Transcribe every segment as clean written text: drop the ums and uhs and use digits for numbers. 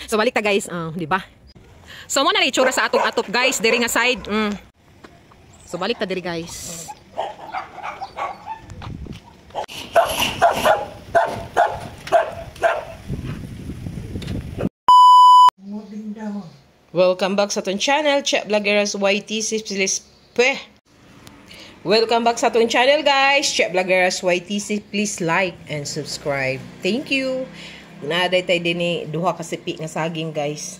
So balik ta guys, di ba? So mo na itsura sa atong atop guys, diri nga side. So balik ta diri guys. Welcome back sa atong channel, Chef Vlogeras YTC. Please welcome back sa atong channel guys, Chef Vlogeras YTC. Please like and subscribe. Thank you. Naaday tayo din ni duha ka sipi nga saging guys.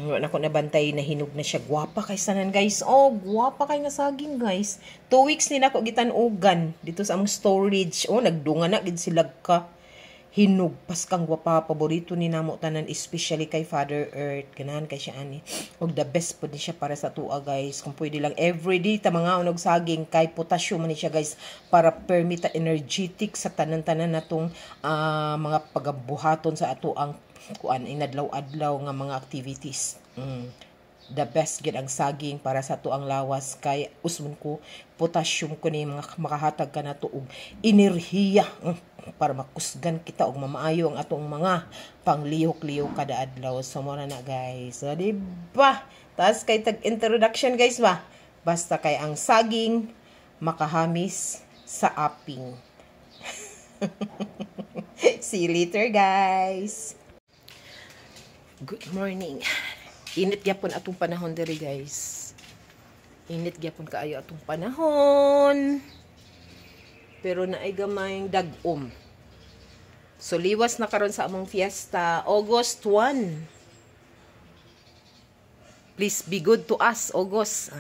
Wala ko nabantay na hinog na siya. Gwapa kay sanan guys. Oh, gwapa kay nga saging guys. 2 weeks ni nako gitanugan dito sa among storage. Oh, nagdunga na gid sila ka. Hinog pas kang gwapa, paborito ni namo tanan, especially kay Father Earth. Ganahan kay siya ani. Og the best po ni siya para sa tua guys. Kung pwede lang everyday ta mga unog saging kay potassium man ni siya guys para permita energetic sa tanan-tanan natong mga pagabuhaton sa ato ang kuan inadlaw-adlaw nga mga activities. The best gid ang saging para sa ato ang lawas kay usman ko potassium ko ni mga makahatag ka nato og enerhiya para makusgan kita og mamaayo ang atong mga panglihok-lihok kada adlaw. So mo na guys. So di ba? Tas kay tag introduction guys ba? Basta kay ang saging makahamis sa aping. See you later guys. Good morning. Init gyapon atong panahon diri guys. Init gyapon kaayo atong panahon. Pero naay gamayng dag-om. So liwas na karon sa among fiesta, August 1. Please be good to us, August.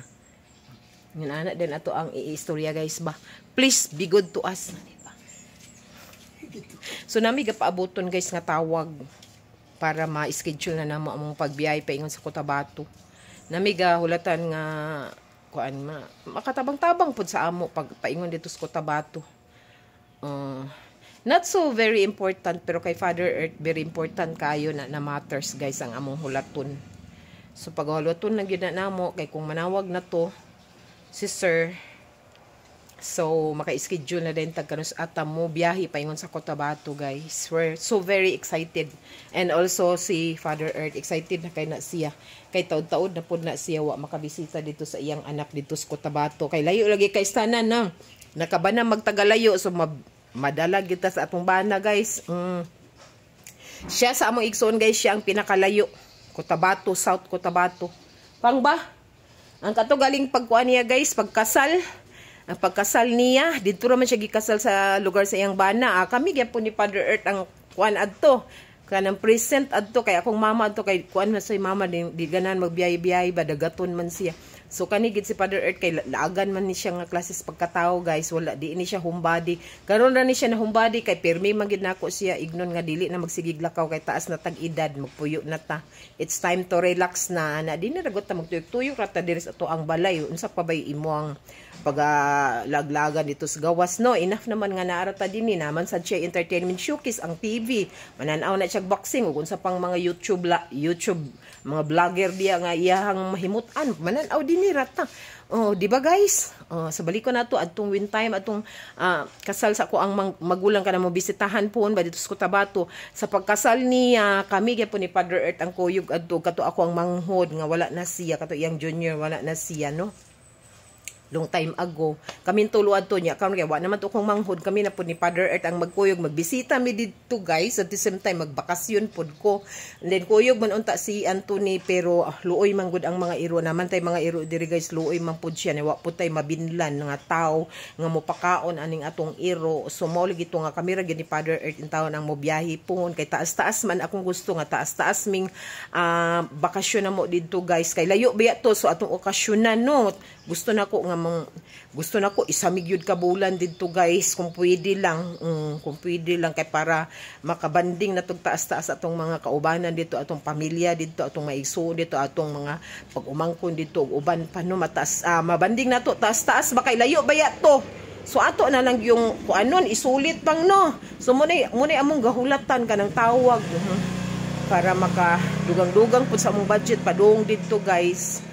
Yun ana din ato ang iistorya guys ba. Please be good to us. So nami gapaaboton guys nga tawag para ma-schedule na namo among pagbiyahe paingon sa Cotabato. Nami hulatan nga kuan makatabang-tabang pud sa amo pag paingon dito sa Cotabato. Not so very important pero kay Father Earth very important kayo na matters guys ang among hulaton. So pag hulaton na gyud na namo kay kung manawag na to si Sir, so maka-schedule na din tagkanus atam mo biyahe paingon sa Cotabato guys. We're so very excited. And also si Father Earth excited na kay na siya. Kay taud-taud na pud na siya wa makabisita dito sa iyang anak dito sa Cotabato. Kay layo lagi kay tanan na. Nakabana magtagalayo so madala kita sa atong bana guys. Siya sa among igsoon guys, siya ang pinakalayo. Cotabato, South Cotabato. Pang ba? Ang kato galing pagkuan niya guys, pagkasal. Ang pagkasal niya, dito naman siya gikasal sa lugar sa iyang bana. Kami gyapon ni Father Earth ang kuan adto. Kanang present adto kay akong mama adto kay kuan man say mama di ganan magbiyahe-biyahe ba dagaton man siya. So kani gid si Father Earth kay laagan man ni siya nga klases pagkatao guys, wala di ni siya homebody. Karon ra ni siya na homebody kay permi man gid nako siya ignon nga dili na magsigig lakaw kay taas na tag edad, magpuyo na ta. It's time to relax na di na ragot ta magtuyok-tuyok ra ta diri sa ato ang balay. Unsa pa bay imo ang pagalaglagan dito sa gawas no? Enough naman nga naarata din ni naman sa siya entertainment showcase ang TV. Mananaw na siya boxing ug unsa pang mga YouTube mga vlogger diya nga iyahang mahimutan. Mananaw din ni rata. Oh, di ba guys? Sa balik ko na to adtong win time atong kasal sa ko ang magulang ka na mo bisitahan po ba dito sa Cotabato. Sa pagkasal niya kami gyapon ni Father Earth ang kuyog adto kato ako ang manghod nga wala na siya kato iyang junior wala na siya no. Long time ago kami tuluad to niya karon kay wa naman to kong manghod kami na pud ni Father Earth ang magkuyog magbisita mi dito guys at the same time magbakasyon pud ko. And then kuyog man unta si Anthony pero luoy man gud ang mga iro naman tay mga iro diri guys luoy man pud siya ni wa pud tay mabinlan nga tao nga mopakaon aning atong iro. So mao lagi to nga kami ra gid ni Father Earth in taon ang mobiyahe pohon kay taas-taas man akong gusto nga taas-taas ming bakasyon na mo dito guys kay layo biya to so atong okasyonan no. Gusto na ko isamig yun ka bulan dito guys kung pwede lang kay para makabanding na tong taas-taas atong mga kaubanan dito atong pamilya dito atong maiso dito atong mga pag-umangkon dito uban pa no mataas mabanding na to taas-taas ba kay layo baya to. So ato na lang yung kuanon isulit pang no. So muna among gahulatan kanang tawag para makadugang-dugang pud sa among budget padung dito guys.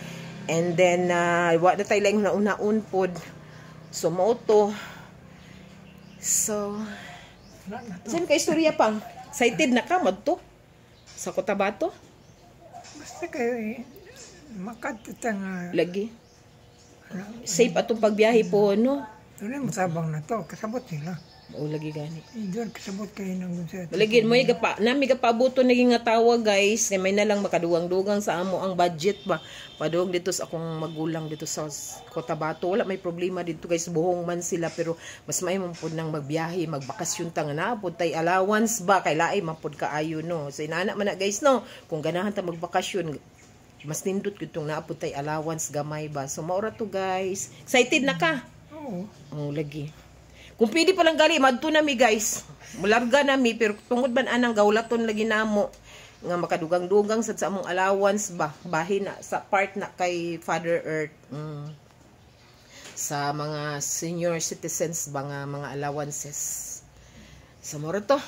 And then wa na tay lang nauna-un pod. So mao to. So saan ka istorya pang? Excited na ka madto? Sa Cotabato? Basta kayo makatitang Lagi. Safe atong pagbiyahe po, no? doon ang masabang na to. Kasabot sila. O, lagi gani. Doon kasabot kayo ng sa Lagi mo nami gapabuto naging nga tawa guys, kay may na lang makadugang-dugang sa amo ang budget ba. Padung dito sa akong magulang dito sa Cotabato, wala may problema dito guys, buhong man sila pero mas may man pud nang magbiyahe, magbakasyon ta nga na pud tay allowance ba kay laay man pud kaayo no. Sa inana man na guys no, kung ganahan ta magbakasyon mas nindot gyud tong naapod tay allowance gamay ba. So maura to guys. Excited na ka? Oo. Oh, lagi. Kung pwede palang gali, madto na mi guys. Mularga na mi, pero tungod man anang gawlaton lagi namo nga makadugang-dugang sa among allowance ba. Bahin na sa part na kay Father Earth. Sa mga senior citizens ba nga mga allowances. Sa moro to.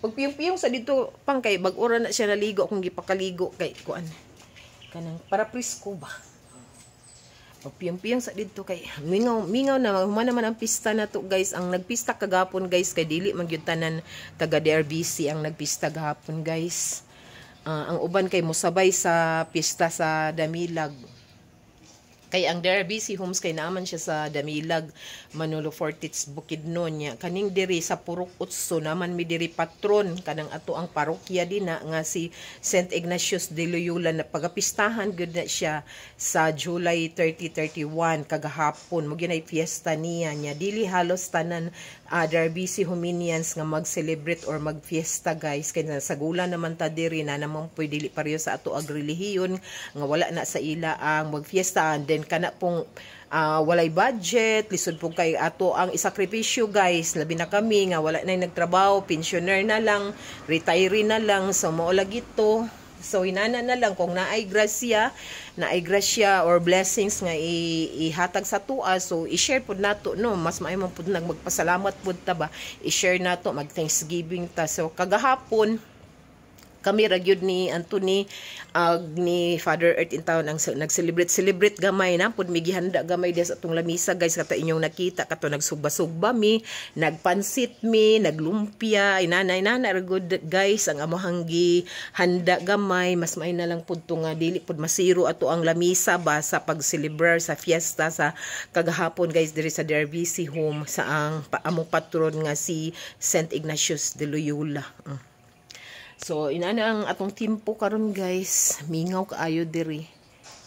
Pag piyong-piyong sa dito pang kay bag-ora na siya naligo kung gipakaligo kay kuan. Kanang para presko ba. Piyang-piyang sa dito kay mingaw na human naman ang pista na to guys. Ang nagpista kagapon guys kay dili man gyud tanan taga DRBC ang nagpista gahapon guys. Ang uban kay mosabay sa pista sa Damilag. Kay ang DRBC Homes kay naaman siya sa Damilag, Manolo Fortits, Bukidnon nya. Kaning diri sa Purok Utso naman mi diri patron kanang ato ang parokya dinha nga si St. Ignatius de Loyola na pagapistahan gud na siya sa July 30, 31 kagahapon mo ginay fiesta niya nya. Dili halos tanan DRBC Hominians nga mag-celebrate or mag-fiesta guys kay sagula naman ta diri na naman pwede dili pareho sa ato ag relihiyon nga wala na sa ila ang mag-fiesta and then kana pong walay budget lisod po kay ato ang isakripisyo guys labi na kami nga wala na nagtrabaho, pensioner na lang, retiree na lang, so mao lagi to. So inana na lang kung naay grasya or blessings nga ihatag sa tuwa, so i-share pud nato no, mas maayo man pud magpasalamat pud ta ba, i-share nato, mag Thanksgiving ta. So kagahapon kami ragyod ni Anthony ni Father Earth in town ang nag-celebrate gamay na pud mi gihanda gamay des atong lamisa guys kata inyong nakita kato nagsugba-sugba mi, nagpansit mi, naglumpia, inana good guys ang among handa gamay. Mas may na lang pud to nga dili pud masiro ato ang lamisa ba sa pag-celebrar sa fiesta sa kagahapon guys diri sa DRBC Home sa ang among patron nga si St. Ignatius de Loyola. So inana ang atong timpo karon guys, mingaw kaayo diri.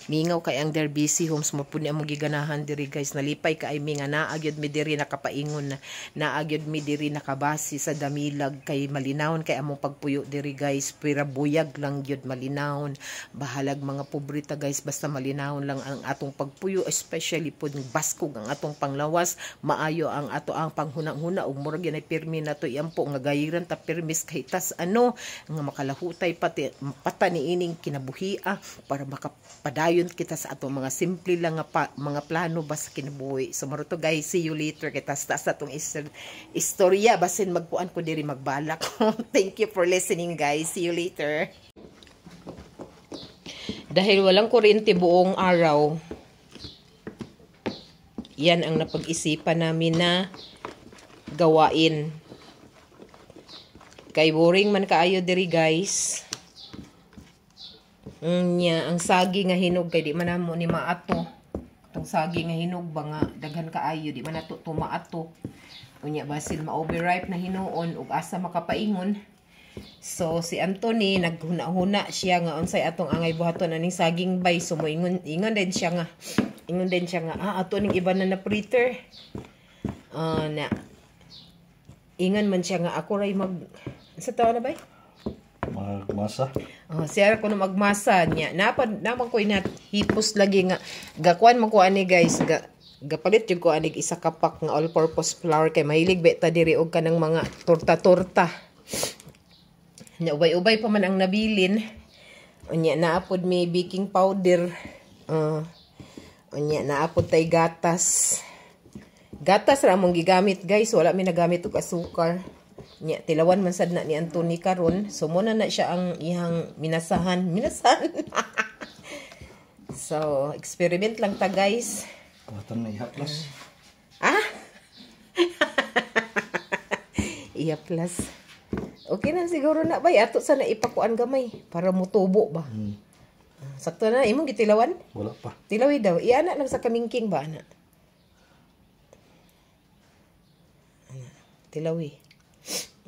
Mingaw kay ang DRBC Homes mo pud mo giganahan diri guys. Nalipay kay mi nga naagyod mi diri nakapaingon na naagyod mi diri nakabasi sa Damilag kay malinawon kay among pagpuyo diri guys. Pira buyag lang gyud malinawon. Bahalag mga pobreta guys basta malinawon lang ang atong pagpuyo, especially pud baskog ang atong panglawas, maayo ang ato ang panghunang-huna ug murag yan ay pirmi nato iampo nga gayiran ta permis kay tas ano nga makalahutay pati pataniining kinabuhia para makapadayon kita sa ato mga simple lang nga mga plano ba sa kinabuhi. So maruto guys, see you later kita sa atong istorya basin magpuan ko diri magbalak. Thank you for listening guys, see you later. Dahil walang kuryente buong araw, yan ang napag-isipan namin na gawain. Kay boring man kaayo diri guys. Ang sagi nga hinog kay di man namo ni maato. Itong sagi nga hinog ba nga daghan kaayo di man nato tumaato. Unya basil ma-overripe na hinuon ug asa makapaingon. So si Anthony naghuna-huna siya nga unsay atong angay buhaton aning saging bay, so moingon din siya nga ato ning iba na preter. Na ingon man siya nga ako ray sa tawo na bay? Magmasa. Siya ko na magmasa niya. Naman ko hipos lagi nga. Gakuan man ko ani guys. Gapalit yung ko anig isa kapak nga all-purpose flour kay mahilig beta diri og kanang mga torta-torta. Nya ubay-ubay pa man ang nabilin. Unya naapod may baking powder. Unya naapod tay gatas. Gatas ra mong gigamit guys. Wala mi nagamit og asukar. Nya tilawan man sad na ni Anthony karon, so muna na siya ang ihang minasahan. So experiment lang ta guys. Kuwatan na ihaplas. Ihaplas. Okay na siguro na bay. Ato sana ipakuan gamay para mutubo ba. Sakto na imong gitilawan? Wala pa. Tilawi daw. Iana lang sa kamingking ba ana? Tilawi.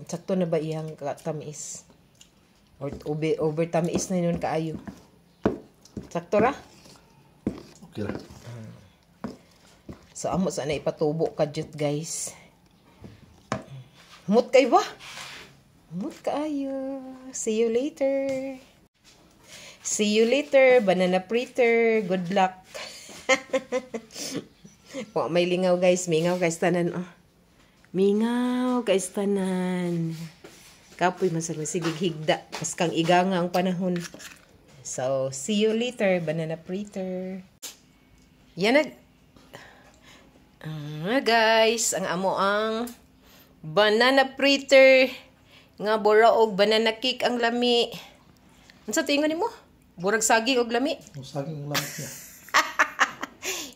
Sakto na ba iyang tamis? Or over tamis na yun kaayo? Sakto ra? Okay ra. So, amo sana ipatubo ka jud guys. Mut kay ba? Mut kaayo. See you later. See you later, banana fritter. Good luck. Oh, may lingaw guys. Mingaw guys tanan. Oh. Mingaw guys tanan. Kapoy masarap. Sige, higda. Pas kang iganga ang panahon. So, see you later, banana fritter. Yan guys, ang amo ang banana fritter nga buraog banana cake ang lami. Unsa tingon nimo? Burag saging og lami. Ang saging lang niya.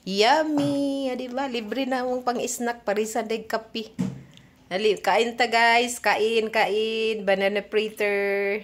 Yummy, di ba? Libre na mong pang-snack parisa dag kape. Dali, kain ta guys, kain banana fritter.